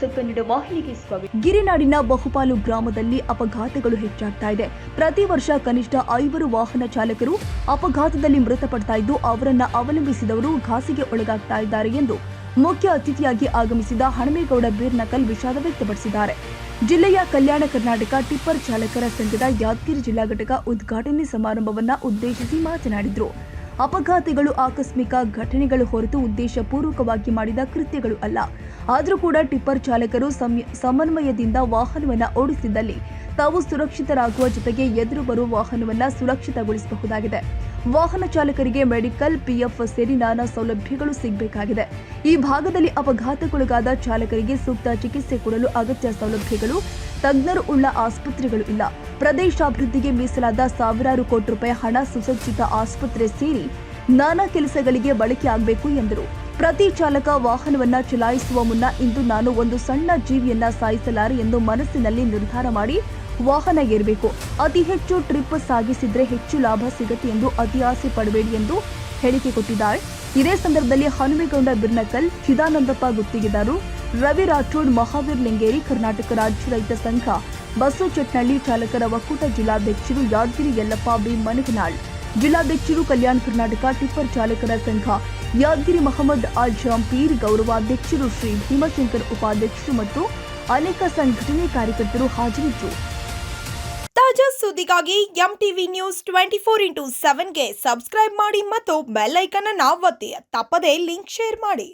News Kannada ವಾಹಿನಿಗೆ ಸ್ವಾಗತ. ಗಿರಿನಾಡಿನ ಬಹುಪಾಲು ಗ್ರಾಮದಲ್ಲಿ ಅಪಘಾತಗಳು ಹೆಚ್ಚಾಗ್ತಾ ಇದೆ. ಪ್ರತಿ ವರ್ಷ ಕನಿಷ್ಠ 5 ವಾಹನ ಚಾಲಕರು ಅಪಘಾತದಲ್ಲಿ ಮೃತಪಡ್ತಾ ಇದ್ದು, ಅವರನ್ನ ಅವಲಂಬಿಸಿದವರು ಘಾಸಿಗೆ ಒಳಗಾಗ್ತಾ ಇದ್ದಾರೆ ಎಂದು ಮುಖ್ಯ ಅತಿಥಿಯಾಗಿ ಆಗಮಿಸಿದ ಹಣಮೇಗೌಡ ಬೀರ್ನಕಲ್ ವಿಷಾದ ವ್ಯಕ್ತಪಡಿಸಿದ್ದಾರೆ. ಜಿಲ್ಲೆಯ ಕಲ್ಯಾಣ ಕರ್ನಾಟಕ ಟಿಪ್ಪರ್ ಚಾಲಕರ ಸಂಘದ ಯಾದಗಿರಿ ಜಿಲ್ಲಾ ಘಟಕ ಉದ್ಘಾಟನೆ ಸಮಾರಂಭವನ್ನು ಉದ್ದೇಶಿಸಿ ಮಾತನಾಡಿದರು. ಅಪಘಾತಗಳು ಆಕಸ್ಮಿಕ ಘಟನೆಗಳು ಹೊರತು ಉದ್ದೇಶಪೂರ್ವಕವಾಗಿ ಮಾಡಿದ ಕೃತ್ಯಗಳು ಅಲ್ಲ. ಆದರೂ ಕೂಡ ಟಿಪ್ಪರ್ ಚಾಲಕರು ಸಮನ್ವಯದಿಂದ ವಾಹನವನ್ನು ಓಡಿಸಿದ್ದಲ್ಲಿ ತಾವು ಸುರಕ್ಷಿತರಾಗುವ ಜೊತೆಗೆ ಎದುರು ಬರುವ ವಾಹನವನ್ನು ಸುರಕ್ಷಿತಗೊಳಿಸಬಹುದಾಗಿದೆ. ವಾಹನ ಚಾಲಕರಿಗೆ ಮೆಡಿಕಲ್, ಪಿಎಫ್ ಸೇರಿ ನಾನಾ ಸೌಲಭ್ಯಗಳು ಸಿಗಬೇಕಾಗಿದೆ. ಈ ಭಾಗದಲ್ಲಿ ಅಪಘಾತಕ್ಕೊಳಗಾದ ಚಾಲಕರಿಗೆ ಸೂಕ್ತ ಚಿಕಿತ್ಸೆ ಕೊಡಲು ಅಗತ್ಯ ಸೌಲಭ್ಯಗಳು, ತಜ್ಞರು ಉಳ್ಳ ಆಸ್ಪತ್ರೆಗಳು ಇಲ್ಲ. ಪ್ರದೇಶಾಭಿವೃದ್ಧಿಗೆ ಮೀಸಲಾದ ಸಾವಿರಾರು ಕೋಟಿ ರೂಪಾಯಿ ಹಣ ಸುಸಜ್ಜಿತ ಆಸ್ಪತ್ರೆ ಸೇರಿ ನಾನಾ ಕೆಲಸಗಳಿಗೆ ಬಳಕೆ ಆಗಬೇಕು ಎಂದರು. ಪ್ರತಿ ಚಾಲಕ ವಾಹನವನ್ನ ಚಲಾಯಿಸುವ ಮುನ್ನ ಇಂದು ನಾನು ಒಂದು ಸಣ್ಣ ಜೀವಿಯನ್ನ ಸಾಯಿಸಲಾರೆ ಎಂದು ಮನಸ್ಸಿನಲ್ಲಿ ನಿರ್ಧಾರ ಮಾಡಿ ವಾಹನ ಏರಬೇಕು. ಅತಿ ಹೆಚ್ಚು ಟ್ರಿಪ್ ಸಾಗಿಸಿದ್ರೆ ಹೆಚ್ಚು ಲಾಭ ಸಿಗುತ್ತೆ ಎಂದು ಅತಿ ಆಸೆ ಪಡಬೇಡಿ ಎಂದು ಹೇಳಿಕೆ ಕೊಟ್ಟಿದ್ದಾರೆ. ಇದೇ ಸಂದರ್ಭದಲ್ಲಿ ಹನುಮೇಗೌಡ ಬಿರ್ನಕಲ್, ಚಿದಾನಂದಪ್ಪ ಗುತ್ತಿಗೆದಾರರು, ರವಿ ರಾಠೋಡ್, ಮಹಾವೀರ್ ಲಿಂಗೇರಿ, ಕರ್ನಾಟಕ ರಾಜ್ಯ ರೈತ ಸಂಘ, ಬಸ್ಸು ಚಟ್ನಳ್ಳಿ ಚಾಲಕರ ಒಕ್ಕೂಟ ಜಿಲ್ಲಾಧ್ಯಕ್ಷರು ಯಾದಗಿರಿ ಯಲ್ಲಪ್ಪ ಬಿ ಮನಗನಾಳ್, ಜಿಲ್ಲಾಧ್ಯಕ್ಷರು ಕಲ್ಯಾಣ ಕರ್ನಾಟಕ ಟಿಪ್ಪರ್ ಚಾಲಕರ ಸಂಘ ಯಾದಗಿರಿ ಮಹಮ್ಮದ್ ಆಜಂಪೀರ್, ಗೌರವಾಧ್ಯಕ್ಷರು ಶ್ರೀ ಭೀಮಶಂಕರ್, ಉಪಾಧ್ಯಕ್ಷರು ಮತ್ತು ಅನೇಕ ಸಂಘಟನೆ ಕಾರ್ಯಕರ್ತರು ಹಾಜರಿದ್ದರು. ತಾಜಾ ಸುದ್ದಿಗಾಗಿ ಎಂಟಿವಿ ನ್ಯೂಸ್ 24x7ಗೆ ಸಬ್ಸ್ಕ್ರೈಬ್ ಮಾಡಿ ಮತ್ತು ಬೆಲ್ ಐಕಾನ್ ಅನ್ನು ಒತ್ತಿ. ತಪ್ಪದೇ ಲಿಂಕ್ ಶೇರ್ ಮಾಡಿ.